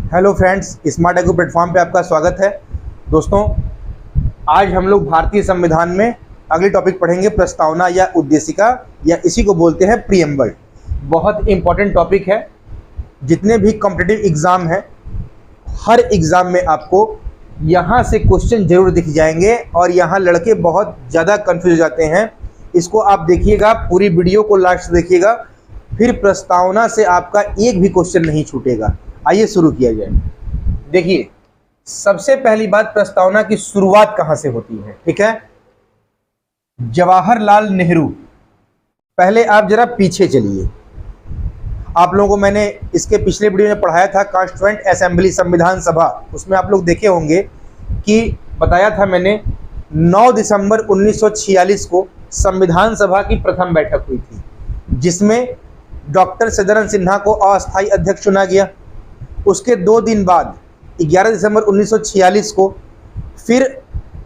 Hello friends, smart agro platform पे आपका स्वागत है। दोस्तों, आज हम लोग भारतीय संविधान में अगले टॉपिक पढ़ेंगे, प्रस्तावना या उद्देशिका, या इसी को बोलते हैं प्रीएम्बल। बहुत इंपॉर्टेंट टॉपिक है। जितने भी कॉम्पिटिटिव एग्ज़ाम हैं, हर एग्ज़ाम में आपको यहाँ से क्वेश्चन जरूर दिख जाएंगे और यहाँ लड़के बहुत ज़्यादा कंफ्यूज हो जाते हैं। इसको आप देखिएगा, पूरी वीडियो को लास्ट देखिएगा, फिर प्रस्तावना से आपका एक भी क्वेश्चन नहीं छूटेगा। आइए शुरू किया जाए। देखिए, सबसे पहली बात, प्रस्तावना की शुरुआत कहाँ से होती है। ठीक है, जवाहरलाल नेहरू। पहले आप जरा पीछे चलिए। आप लोगों को मैंने इसके पिछले वीडियो में पढ़ाया था, कॉन्स्टिट्यूएंट असेंबली, संविधान सभा। उसमें आप लोग देखे होंगे कि बताया था मैंने 9 दिसंबर 1946 को संविधान सभा की प्रथम बैठक हुई थी, जिसमें डॉक्टर सदानंद सिन्हा को अस्थायी अध्यक्ष चुना गया। उसके 2 दिन बाद 11 दिसंबर 1946 को फिर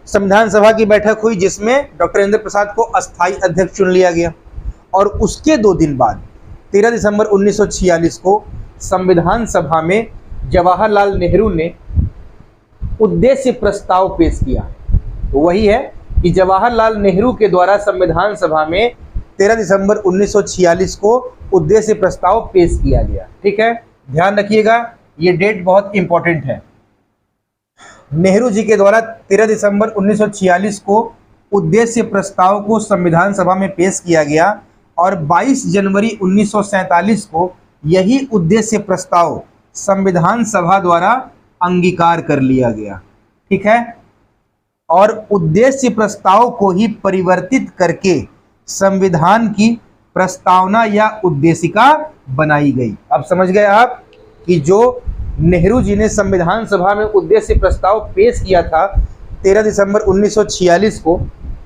संविधान सभा की बैठक हुई, जिसमें डॉक्टर राजेंद्र प्रसाद को अस्थायी अध्यक्ष चुन लिया गया। और उसके 2 दिन बाद 13 दिसंबर 1946 को संविधान सभा में जवाहरलाल नेहरू ने उद्देश्य प्रस्ताव पेश किया। वही है कि जवाहरलाल नेहरू के द्वारा संविधान सभा में 13 दिसंबर 1946 को उद्देश्य प्रस्ताव पेश किया गया। ठीक है, ध्यान रखिएगा, ये डेट बहुत इंपॉर्टेंट है। नेहरू जी के द्वारा 13 दिसंबर 1946 को उद्देश्य प्रस्ताव को संविधान सभा में पेश किया गया और 22 जनवरी 1947 को यही उद्देश्य प्रस्ताव संविधान सभा द्वारा अंगीकार कर लिया गया। ठीक है, और उद्देश्य प्रस्ताव को ही परिवर्तित करके संविधान की प्रस्तावना या उद्देशिका बनाई गई। अब समझ गए आप कि जो नेहरू जी ने संविधान सभा में उद्देश्य प्रस्ताव पेश किया था 13 दिसंबर 1946 को,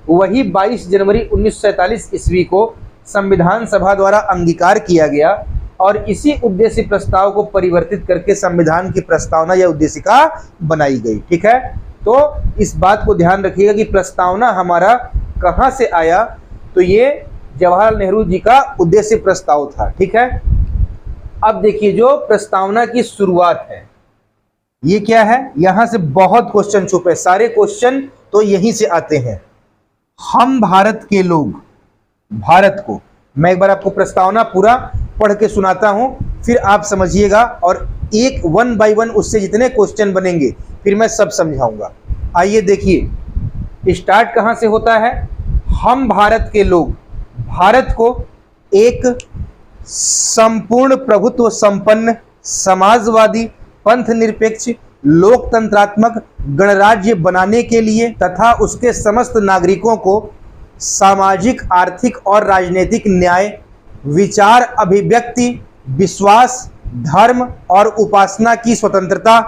वही 22 जनवरी 1947 ईस्वी को संविधान सभा द्वारा अंगीकार किया गया और इसी उद्देश्य प्रस्ताव को परिवर्तित करके संविधान की प्रस्तावना या उद्देशिका बनाई गई। ठीक है, तो इस बात को ध्यान रखिएगा कि प्रस्तावना हमारा कहाँ से आया, तो ये जवाहरलाल नेहरू जी का उद्देश्य प्रस्ताव था। ठीक है, अब देखिए, जो प्रस्तावना की शुरुआत है ये क्या है। यहां से बहुत क्वेश्चन छुपे, सारे क्वेश्चन तो यहीं से आते हैं। हम भारत के लोग, भारत को, मैं एक बार आपको प्रस्तावना पूरा पढ़ के सुनाता हूं, फिर आप समझिएगा और एक 1 बाय 1 उससे जितने क्वेश्चन बनेंगे फिर मैं सब समझाऊंगा। आइए देखिए, स्टार्ट कहां से होता है। हम भारत के लोग भारत को एक संपूर्ण प्रभुत्व संपन्न, समाजवादी, पंथ निरपेक्ष, लोकतंत्रात्मक गणराज्य बनाने के लिए तथा उसके समस्त नागरिकों को सामाजिक, आर्थिक और राजनीतिक न्याय, विचार अभिव्यक्ति, विश्वास, धर्म और उपासना की स्वतंत्रता,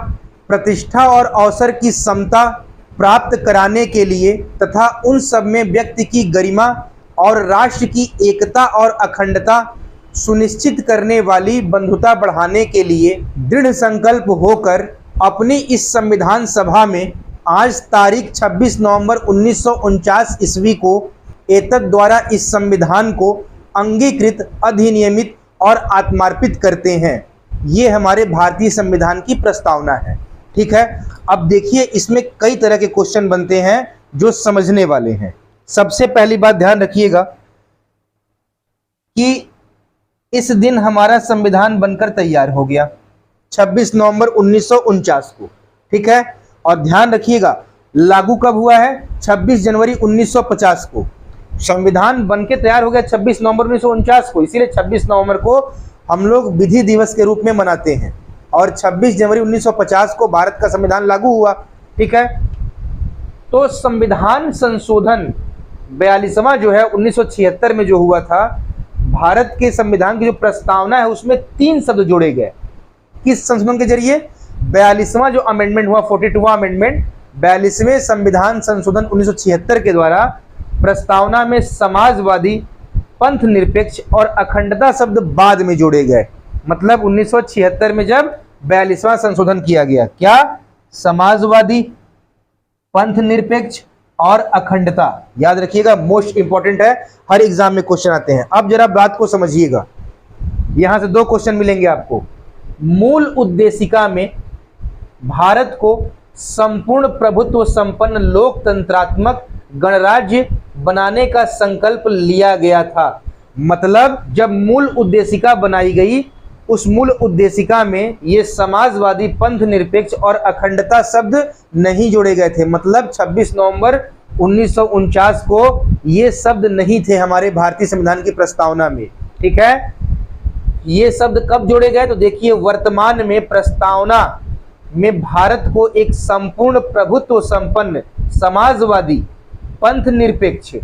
प्रतिष्ठा और अवसर की समता प्राप्त कराने के लिए तथा उन सब में व्यक्ति की गरिमा और राष्ट्र की एकता और अखंडता सुनिश्चित करने वाली बंधुता बढ़ाने के लिए दृढ़ संकल्प होकर अपनी इस संविधान सभा में आज तारीख 26 नवंबर 1949 ईस्वी को एतद द्वारा इस संविधान को अंगीकृत, अधिनियमित और आत्मार्पित करते हैं। ये हमारे भारतीय संविधान की प्रस्तावना है। ठीक है, अब देखिए, इसमें कई तरह के क्वेश्चन बनते हैं जो समझने वाले हैं। सबसे पहली बात ध्यान रखिएगा कि इस दिन हमारा संविधान बनकर तैयार हो गया 26 नवंबर 1949 को। ठीक है, और ध्यान रखिएगा लागू कब हुआ है, 26 जनवरी 1950 को। संविधान बनके तैयार हो गया 26 नवंबर 1949 को, इसीलिए 26 नवंबर को हम लोग विधि दिवस के रूप में मनाते हैं और 26 जनवरी 1950 को भारत का संविधान लागू हुआ। ठीक है, तो संविधान संशोधन 42वां जो है 1976 में जो हुआ था, भारत के संविधान की जो प्रस्तावना है उसमें 3 शब्द जोड़े गए। किस संशोधन के जरिए, 42वां जो अमेंडमेंट हुआ, 42वां अमेंडमेंट, 42वें संविधान संशोधन 1976 के द्वारा प्रस्तावना में समाजवादी, पंथ निरपेक्ष और अखंडता शब्द बाद में जोड़े गए। मतलब 1976 में जब 42वां संशोधन किया गया, क्या समाजवादी, पंथ निरपेक्ष और अखंडता, याद रखिएगा, मोस्ट इंपॉर्टेंट है, हर एग्जाम में क्वेश्चन आते हैं। अब जरा बात को समझिएगा, यहां से 2 क्वेश्चन मिलेंगे आपको। मूल उद्देशिका में भारत को संपूर्ण प्रभुत्व संपन्न लोकतंत्रात्मक गणराज्य बनाने का संकल्प लिया गया था। मतलब जब मूल उद्देशिका बनाई गई, उस मूल उद्देशिका में ये समाजवादी, पंथ निरपेक्ष और अखंडता शब्द नहीं जोड़े गए थे। मतलब 26 नवंबर 1949 को ये शब्द नहीं थे हमारे भारतीय संविधान की प्रस्तावना में। ठीक है, ये शब्द कब जोड़े गए? तो देखिए, वर्तमान में प्रस्तावना में भारत को एक संपूर्ण प्रभुत्व संपन्न समाजवादी, पंथ निरपेक्ष,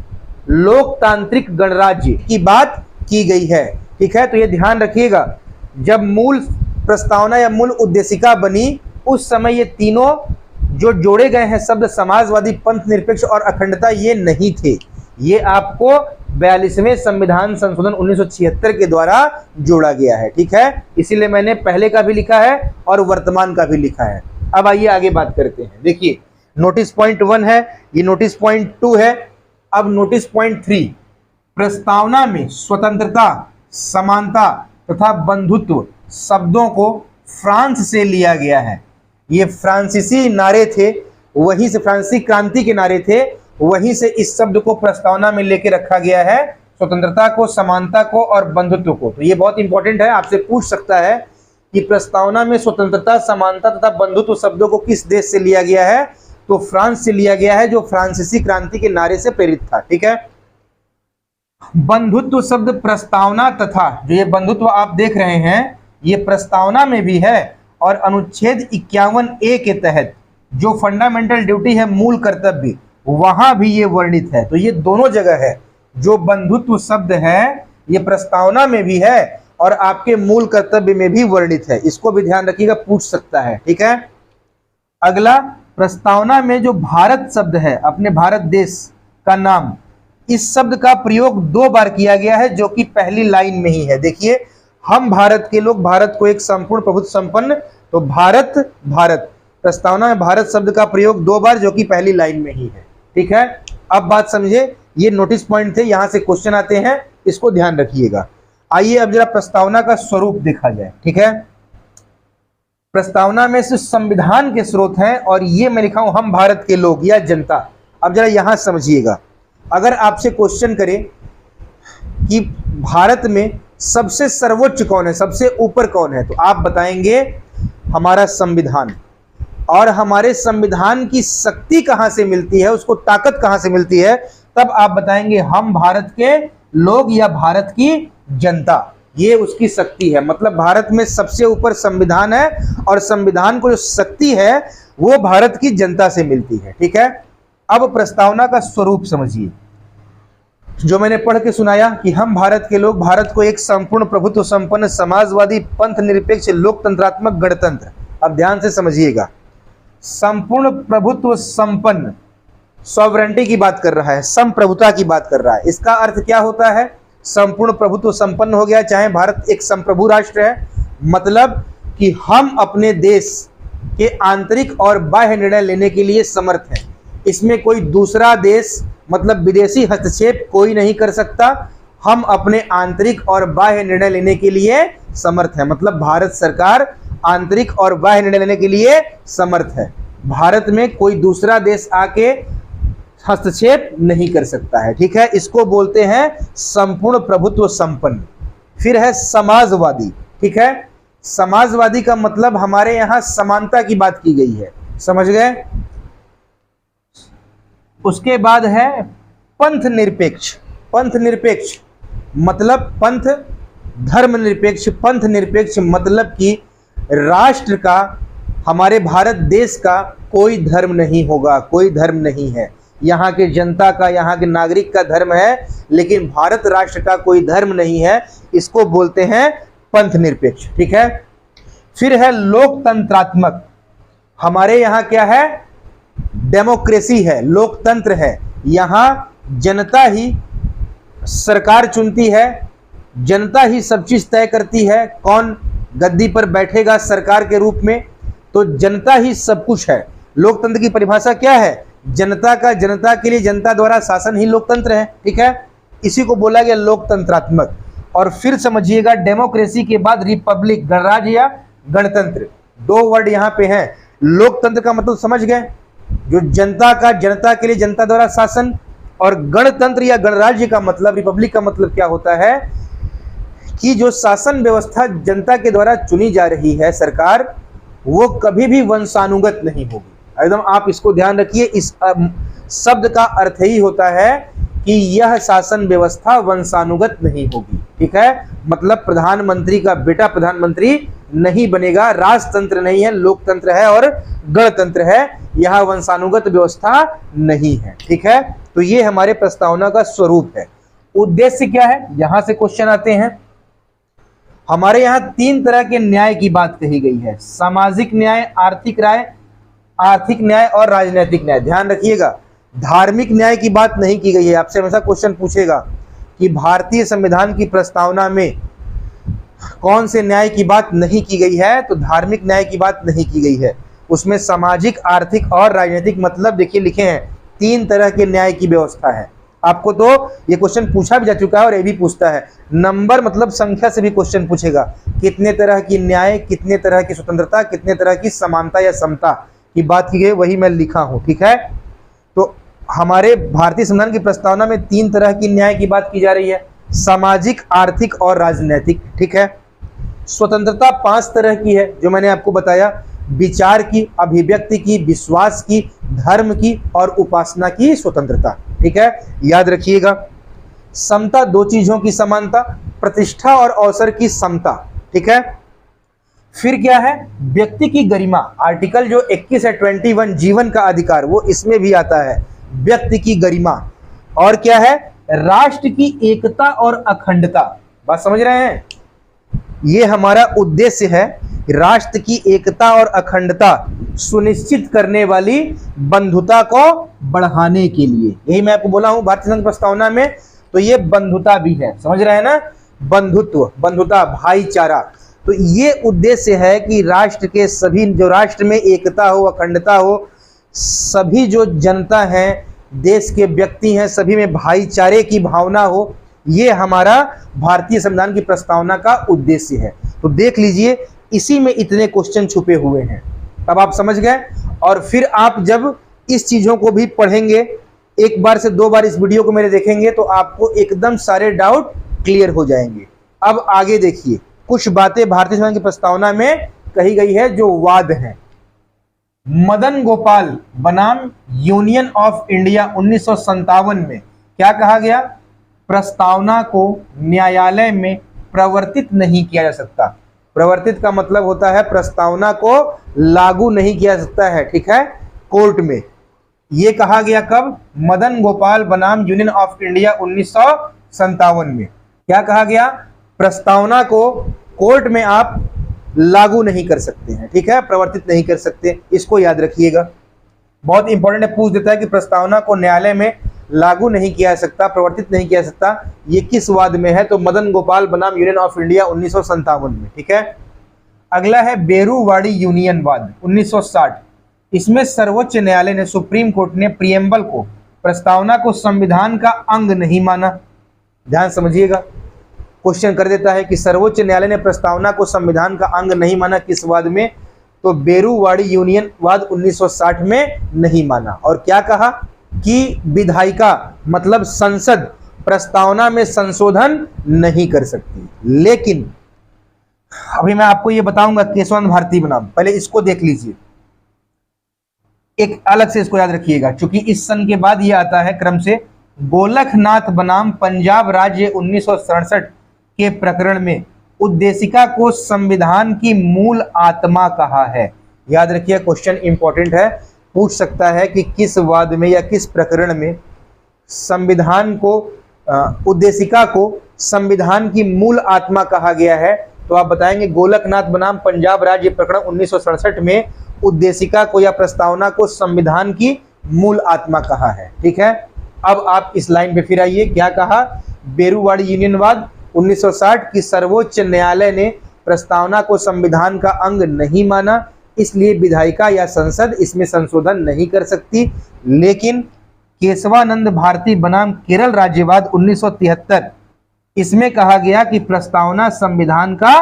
लोकतांत्रिक गणराज्य की बात की गई है। ठीक है, तो ये ध्यान रखिएगा, जब मूल प्रस्तावना या मूल उद्देशिका बनी उस समय ये तीनों जो जोड़े गए हैं शब्द समाजवादी, पंथ निरपेक्ष और अखंडता, ये नहीं थे। ये आपको 42वें संविधान संशोधन 1976 के द्वारा जोड़ा गया है। ठीक है, इसीलिए मैंने पहले का भी लिखा है और वर्तमान का भी लिखा है। अब आइए आगे बात करते हैं। देखिए, नोटिस पॉइंट 1 है, ये नोटिस पॉइंट 2 है। अब नोटिस पॉइंट 3, प्रस्तावना में स्वतंत्रता, समानता तथा बंधुत्व शब्दों को फ्रांस से लिया गया है। ये फ्रांसीसी नारे थे, वहीं से फ्रांसीसी क्रांति के नारे थे, वहीं से इस शब्द को प्रस्तावना में लेके रखा गया है, स्वतंत्रता को, समानता को और बंधुत्व को। तो ये बहुत इंपॉर्टेंट है, आपसे पूछ सकता है कि प्रस्तावना में स्वतंत्रता, समानता तथा बंधुत्व शब्दों को किस देश से लिया गया है? तो फ्रांस से लिया गया है, जो फ्रांसीसी क्रांति के नारे से प्रेरित था। ठीक है, बंधुत्व शब्द प्रस्तावना तथा, जो ये बंधुत्व आप देख रहे हैं, ये प्रस्तावना में भी है और अनुच्छेद 51A के तहत जो फंडामेंटल ड्यूटी है, मूल कर्तव्य, वहां भी ये वर्णित है। तो ये दोनों जगह है, जो बंधुत्व शब्द है ये प्रस्तावना में भी है और आपके मूल कर्तव्य में भी वर्णित है। इसको भी ध्यान रखिएगा, पूछ सकता है। ठीक है, अगला, प्रस्तावना में जो भारत शब्द है, अपने भारत देश का नाम, इस शब्द का प्रयोग 2 बार किया गया है, जो कि पहली लाइन में ही है। देखिए, हम भारत के लोग, भारत को एक संपूर्ण प्रभुत्व संपन्न, तो भारत, भारत, प्रस्तावना में भारत शब्द का प्रयोग 2 बार, जो कि पहली लाइन में ही है। ठीक है, अब बात समझे, ये नोटिस पॉइंट थे, यहां से क्वेश्चन आते हैं, इसको ध्यान रखिएगा। आइए अब जरा प्रस्तावना का स्वरूप देखा जाए। ठीक है, प्रस्तावना में से संविधान के स्रोत हैं और ये मैं लिखा हूं हम भारत के लोग या जनता। अब जरा यहां समझिएगा, अगर आपसे क्वेश्चन करें कि भारत में सबसे सर्वोच्च कौन है, सबसे ऊपर कौन है, तो आप बताएंगे हमारा संविधान। और हमारे संविधान की शक्ति कहां से मिलती है, उसको ताकत कहां से मिलती है, तब आप बताएंगे हम भारत के लोग या भारत की जनता, ये उसकी शक्ति है। मतलब भारत में सबसे ऊपर संविधान है और संविधान को जो शक्ति है वो भारत की जनता से मिलती है। ठीक है, अब प्रस्तावना का स्वरूप समझिए, जो मैंने पढ़ के सुनाया कि हम भारत के लोग, भारत को एक संपूर्ण प्रभुत्व संपन्न समाजवादी, पंथ निरपेक्ष, लोकतंत्रात्मक गणतंत्र। अब ध्यान से समझिएगा, संपूर्ण प्रभुत्व संपन्न, सॉवरेंटी की बात कर रहा है, संप्रभुता की बात कर रहा है। इसका अर्थ क्या होता है? संपूर्ण प्रभुत्व संपन्न हो गया, चाहे भारत एक संप्रभु राष्ट्र है, मतलब कि हम अपने देश के आंतरिक और बाह्य निर्णय लेने के लिए समर्थ हैं। इसमें कोई दूसरा देश, मतलब विदेशी हस्तक्षेप कोई नहीं कर सकता। हम अपने आंतरिक और बाह्य निर्णय लेने के लिए समर्थ है। मतलब भारत सरकार आंतरिक और बाह्य निर्णय लेने के लिए समर्थ है। भारत में कोई दूसरा देश आके हस्तक्षेप नहीं कर सकता है। ठीक है, इसको बोलते हैं संपूर्ण प्रभुत्व संपन्न। फिर है समाजवादी। ठीक है, समाजवादी का मतलब हमारे यहाँ समानता की बात की गई है, समझ गए। उसके बाद है पंथ निरपेक्ष। पंथ निरपेक्ष मतलब पंथ, धर्म निरपेक्ष। पंथ निरपेक्ष मतलब कि राष्ट्र का, हमारे भारत देश का कोई धर्म नहीं होगा, कोई धर्म नहीं है। यहाँ के जनता का, यहाँ के नागरिक का धर्म है, लेकिन भारत राष्ट्र का कोई धर्म नहीं है। इसको बोलते हैं पंथ निरपेक्ष। ठीक है, फिर है लोकतंत्रात्मक। हमारे यहाँ क्या है? डेमोक्रेसी है, लोकतंत्र है। यहाँ जनता ही सरकार चुनती है, जनता ही सब चीज तय करती है, कौन गद्दी पर बैठेगा सरकार के रूप में, तो जनता ही सब कुछ है। लोकतंत्र की परिभाषा क्या है? जनता का, जनता के लिए, जनता द्वारा शासन ही लोकतंत्र है। ठीक है, इसी को बोला गया लोकतंत्रात्मक। और फिर समझिएगा, डेमोक्रेसी के बाद रिपब्लिक, गणराज्य या गणतंत्र। दो वर्ड यहाँ पे हैं, लोकतंत्र का मतलब समझ गए, जो जनता का, जनता के लिए जनता द्वारा शासन। और गणतंत्र या गणराज्य का मतलब, रिपब्लिक का मतलब क्या होता है कि जो शासन व्यवस्था जनता के द्वारा चुनी जा रही है सरकार, वो कभी भी वंशानुगत नहीं होगी। एकदम आप इसको ध्यान रखिए, इस शब्द का अर्थ ही होता है कि यह शासन व्यवस्था वंशानुगत नहीं होगी। ठीक है, मतलब प्रधानमंत्री का बेटा प्रधानमंत्री नहीं बनेगा, राजतंत्र नहीं है, लोकतंत्र है और गणतंत्र है, यह वंशानुगत व्यवस्था नहीं है। ठीक है, तो ये हमारे प्रस्तावना का स्वरूप है। उद्देश्य क्या है, यहां से क्वेश्चन आते हैं। हमारे यहाँ 3 तरह के न्याय की बात कही गई है, सामाजिक न्याय, आर्थिक न्याय और राजनीतिक न्याय। ध्यान रखिएगा, धार्मिक न्याय की बात नहीं की गई है। आपसे हमेशा क्वेश्चन पूछेगा कि भारतीय संविधान की प्रस्तावना में कौन से न्याय की बात नहीं की गई है, तो धार्मिक न्याय की बात नहीं की गई है। उसमें सामाजिक, आर्थिक और राजनीतिक मतलब देखिए लिखे हैं, 3 तरह के न्याय की व्यवस्था है। आपको तो ये क्वेश्चन पूछा भी जा चुका है और ये भी पूछता है, नंबर मतलब संख्या से भी क्वेश्चन पूछेगा, कितने तरह की न्याय, कितने तरह की स्वतंत्रता, कितने तरह की समानता या समता की बात की गई, वही मैं लिखा हूं। ठीक है, तो हमारे भारतीय संविधान की प्रस्तावना में 3 तरह की न्याय की बात की जा रही है, सामाजिक, आर्थिक और राजनीतिक। ठीक है, स्वतंत्रता 5 तरह की है, जो मैंने आपको बताया, विचार की, अभिव्यक्ति की, विश्वास की, धर्म की और उपासना की स्वतंत्रता। ठीक है, याद रखिएगा। समता 2 चीजों की समानता, प्रतिष्ठा और अवसर की समता। ठीक है, फिर क्या है, व्यक्ति की गरिमा, आर्टिकल जो 21 है 21, जीवन का अधिकार, वो इसमें भी आता है, व्यक्ति की गरिमा। और क्या है, राष्ट्र की एकता और अखंडता। बात समझ रहे हैं, ये हमारा उद्देश्य है, राष्ट्र की एकता और अखंडता सुनिश्चित करने वाली बंधुता को बढ़ाने के लिए। यही मैं आपको बोला हूं भारतीय संविधान प्रस्तावना में, तो ये बंधुता भी है, समझ रहे हैं ना, बंधुत्व, बंधुता, भाईचारा। तो ये उद्देश्य है कि राष्ट्र के सभी, जो राष्ट्र में एकता हो, अखंडता हो, सभी जो जनता है, देश के व्यक्ति हैं, सभी में भाईचारे की भावना हो, ये हमारा भारतीय संविधान की प्रस्तावना का उद्देश्य है। तो देख लीजिए, इसी में इतने क्वेश्चन छुपे हुए हैं, तब आप समझ गए। और फिर आप जब इस चीजों को भी पढ़ेंगे, 1 बार से 2 बार इस वीडियो को मेरे देखेंगे, तो आपको एकदम सारे डाउट क्लियर हो जाएंगे। अब आगे देखिए, कुछ बातें भारतीय संविधान की प्रस्तावना में कही गई है जो वाद हैं। मदन गोपाल बनाम यूनियन ऑफ इंडिया 1957 में क्या कहा गया, प्रस्तावना को न्यायालय में प्रवर्तित नहीं किया जा सकता। प्रवर्तित का मतलब होता है प्रस्तावना को लागू नहीं किया जा सकता है। ठीक है, कोर्ट में ये कहा गया कब, मदन गोपाल बनाम यूनियन ऑफ इंडिया 1957 में क्या कहा गया, प्रस्तावना को कोर्ट में आप लागू नहीं कर सकते हैं। ठीक है, प्रवर्तित नहीं कर सकते, इसको याद रखिएगा, बहुत इंपॉर्टेंट है। पूछ देता है कि प्रस्तावना को न्यायालय में लागू नहीं किया जा सकता, प्रवर्तित नहीं किया जा सकता, ये किस वाद में है, तो मदन गोपाल बनाम यूनियन ऑफ इंडिया 1957 में। ठीक है, अगला है बेरूवाड़ी यूनियन वाद 1960। इसमें सर्वोच्च न्यायालय ने, सुप्रीम कोर्ट ने प्रियम्बल को, प्रस्तावना को संविधान का अंग नहीं माना। ध्यान समझिएगा, क्वेश्चन कर देता है कि सर्वोच्च न्यायालय ने प्रस्तावना को संविधान का अंग नहीं माना, किस वाद में, तो बेरूवाड़ी यूनियन वाद 1960 में नहीं माना। और क्या कहा कि विधायिका मतलब संसद प्रस्तावना में संशोधन नहीं कर सकती। लेकिन अभी मैं आपको ये बताऊंगा केशवचंद्र भारती बनाम, पहले इसको देख लीजिए, एक अलग से इसको याद रखिएगा, क्योंकि इस सन के बाद ये आता है क्रम से। गोलखनाथ बनाम पंजाब राज्य 1967 के प्रकरण में उद्देशिका को संविधान की मूल आत्मा कहा है। याद रखिए, क्वेश्चन इंपॉर्टेंट है, पूछ सकता है कि किस वाद में या किस प्रकरण में संविधान को, उद्देशिका को संविधान की मूल आत्मा कहा गया है, तो आप बताएंगे गोलखनाथ बनाम पंजाब राज्य प्रकरण 1967 में उद्देशिका को या प्रस्तावना को संविधान की मूल आत्मा कहा है। ठीक है, अब आप इस लाइन पे फिर आइए, क्या कहा, बेरूवाड़ी यूनियन वाद 1960 की सर्वोच्च न्यायालय ने प्रस्तावना को संविधान का अंग नहीं माना, इसलिए विधायिका या संसद इसमें संशोधन नहीं कर सकती। लेकिन केशवानंद भारती बनाम केरल राज्यवाद 1973, इसमें कहा गया कि प्रस्तावना संविधान का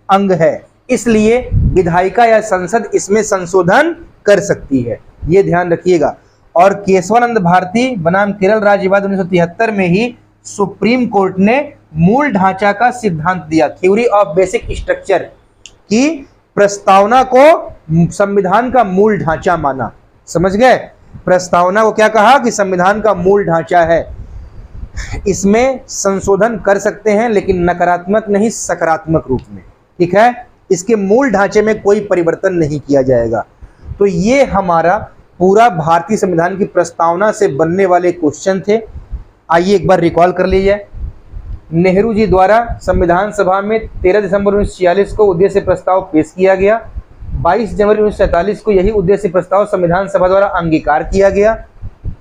अंग है, इसलिए विधायिका या संसद इसमें संशोधन कर सकती है, ये ध्यान रखिएगा। और केशवानंद भारती बनाम केरल राज्य विवाद 1973 में ही सुप्रीम कोर्ट ने मूल ढांचा का सिद्धांत दिया, थ्योरी ऑफ बेसिक स्ट्रक्चर, कि प्रस्तावना को संविधान का मूल ढांचा माना। समझ गए? प्रस्तावना को क्या कहा कि संविधान का मूल ढांचा है, इसमें संशोधन कर सकते हैं लेकिन नकारात्मक नहीं, सकारात्मक रूप में। ठीक है, इसके मूल ढांचे में कोई परिवर्तन नहीं किया जाएगा। तो ये हमारा पूरा भारतीय संविधान की प्रस्तावना से बनने वाले क्वेश्चन थे। आइए एक बार रिकॉल कर लीजिए। नेहरू जी द्वारा संविधान सभा में 13 दिसंबर 1946 को उद्देश्य प्रस्ताव पेश किया गया। 22 जनवरी 1947 को यही उद्देश्य प्रस्ताव संविधान सभा द्वारा अंगीकार किया गया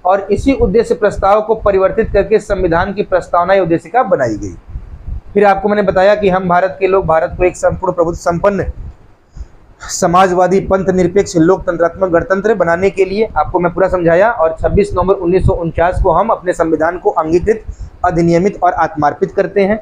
और इसी उद्देश्य प्रस्ताव को परिवर्तित करके संविधान की प्रस्तावना या उद्देशिका बनाई गई। फिर आपको मैंने बताया कि हम भारत के लोग भारत को एक संपूर्ण प्रभुत्व संपन्न समाजवादी पंथ निरपेक्ष लोकतंत्रात्मक गणतंत्र बनाने के लिए आपको मैं पूरा समझाया। और 26 नवंबर 1949 को हम अपने संविधान को अंगीकृत, अधिनियमित और आत्मार्पित करते हैं।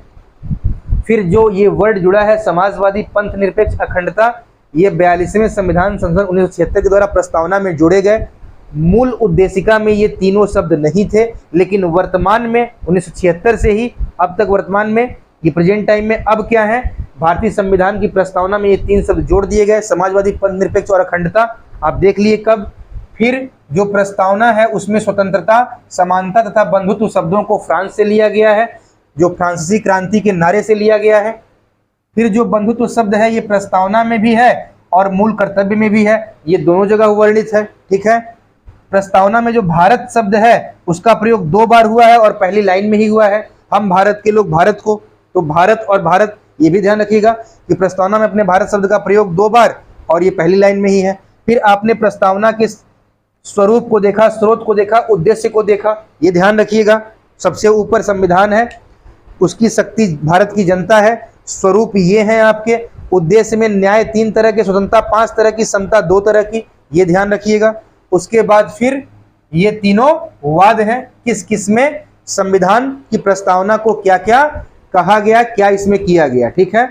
फिर जो ये वर्ड जुड़ा है समाजवादी पंथ निरपेक्ष अखंडता, ये 42वें संविधान संशोधन 1976 के द्वारा प्रस्तावना में जोड़े गए। मूल उद्देशिका में ये तीनों शब्द नहीं थे, लेकिन वर्तमान में 1976 से ही अब तक वर्तमान में ये प्रेजेंट टाइम में अब क्या है, भारतीय संविधान की प्रस्तावना में ये तीन शब्द जोड़ दिए गए, समाजवादी पंथ निरपेक्ष और अखंडता। आप देख लिए कब। फिर जो प्रस्तावना है उसमें स्वतंत्रता, समानता तथा बंधुत्व शब्दों को फ्रांस से लिया गया है, जो फ्रांसीसी क्रांति के नारे से लिया गया है। फिर जो बंधुत्व शब्द है ये प्रस्तावना में भी है और मूल कर्तव्य में भी है, ये दोनों जगह वर्णित है। ठीक है, प्रस्तावना में जो भारत शब्द है उसका प्रयोग 2 बार हुआ है और पहली लाइन में ही हुआ है, हम भारत के लोग भारत को, तो भारत और भारत ये भी ध्यान रखिएगा कि प्रस्तावना में अपने भारत शब्द का प्रयोग 2 बार और ये पहली लाइन में ही है। फिर आपने प्रस्तावना के स्वरूप को देखा, स्रोत को देखा, उद्देश्य को देखा, ये ध्यान रखिएगा। सबसे ऊपर संविधान है, उसकी शक्ति भारत की जनता है, स्वरूप ये है आपके, उद्देश्य में न्याय 3 तरह के, स्वतंत्रता 5 तरह की, समता 2 तरह की, ये ध्यान रखिएगा। उसके बाद फिर ये तीनों वाद हैं, किस किस में संविधान की प्रस्तावना को क्या क्या कहा गया, क्या इसमें किया गया। ठीक है,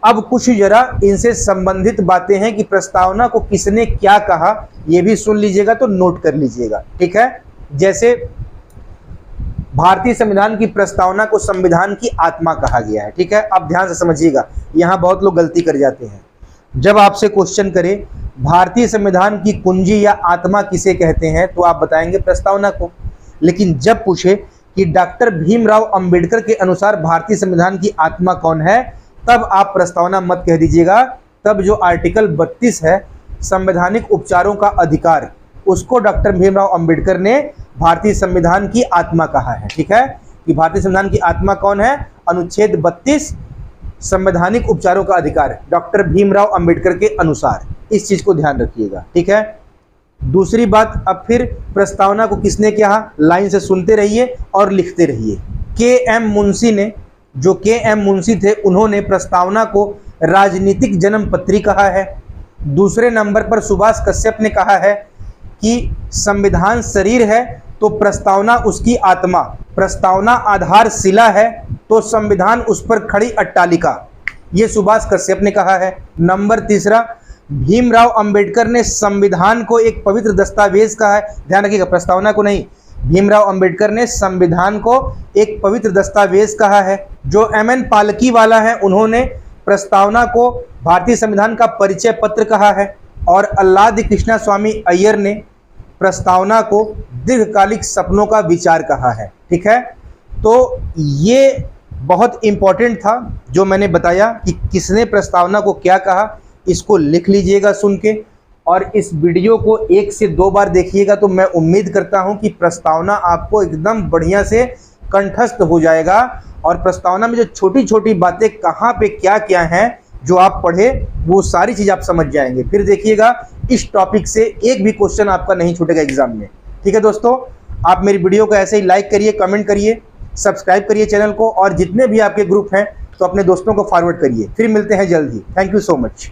अब कुछ जरा इनसे संबंधित बातें हैं कि प्रस्तावना को किसने क्या कहा, ये भी सुन लीजिएगा तो नोट कर लीजिएगा। ठीक है, जैसे भारतीय संविधान की प्रस्तावना को संविधान की आत्मा कहा गया है। ठीक है, अब ध्यान से समझिएगा, यहां बहुत लोग गलती कर जाते हैं। जब आपसे क्वेश्चन करे भारतीय संविधान की कुंजी या आत्मा किसे कहते हैं, तो आप बताएंगे प्रस्तावना को। लेकिन जब पूछे कि डॉक्टर भीमराव अंबेडकर के अनुसार भारतीय संविधान की आत्मा कौन है, तब आप प्रस्तावना मत कह दीजिएगा। तब जो आर्टिकल 32 है संवैधानिक उपचारों का अधिकार, उसको डॉक्टर भीमराव अंबेडकर ने भारतीय संविधान की आत्मा कहा है। ठीक है, कि भारतीय संविधान की आत्मा कौन है, अनुच्छेद 32 संवैधानिक उपचारों का अधिकार, डॉक्टर भीमराव अंबेडकर के अनुसार। इस चीज को ध्यान रखिएगा। ठीक है, दूसरी बात, अब फिर प्रस्तावना को किसने कहा, लाइन से सुनते रहिए और लिखते रहिए। के.एम. मुंशी ने, जो के.एम. मुंशी थे, उन्होंने प्रस्तावना को राजनीतिक जन्म पत्री कहा है। दूसरे नंबर पर सुभाष कश्यप ने कहा है कि संविधान शरीर है तो प्रस्तावना उसकी आत्मा, प्रस्तावना आधारशिला है तो संविधान उस पर खड़ी अट्टालिका, ये सुभाष कश्यप ने कहा है। नंबर तीसरा, भीमराव अंबेडकर ने संविधान को एक पवित्र दस्तावेज कहा है। ध्यान रखिएगा, प्रस्तावना को नहीं, भीमराव अंबेडकर ने संविधान को एक पवित्र दस्तावेज कहा है। जो एम.एन. पालकी वाला है, उन्होंने प्रस्तावना को भारतीय संविधान का परिचय पत्र कहा है। और अल्लादी कृष्णा स्वामी अय्यर ने प्रस्तावना को दीर्घकालिक सपनों का विचार कहा है। ठीक है, तो ये बहुत इंपॉर्टेंट था जो मैंने बताया कि किसने प्रस्तावना को क्या कहा, इसको लिख लीजिएगा सुन के। और इस वीडियो को 1 से 2 बार देखिएगा तो मैं उम्मीद करता हूं कि प्रस्तावना आपको एकदम बढ़िया से कंठस्थ हो जाएगा। और प्रस्तावना में जो छोटी छोटी बातें कहाँ पे क्या क्या हैं जो आप पढ़े, वो सारी चीज़ आप समझ जाएंगे। फिर देखिएगा इस टॉपिक से एक भी क्वेश्चन आपका नहीं छूटेगा एग्जाम में। ठीक है दोस्तों, आप मेरी वीडियो को ऐसे ही लाइक करिए, कमेंट करिए, सब्सक्राइब करिए चैनल को, और जितने भी आपके ग्रुप हैं तो अपने दोस्तों को फॉरवर्ड करिए। फिर मिलते हैं जल्द ही। Thank you so much.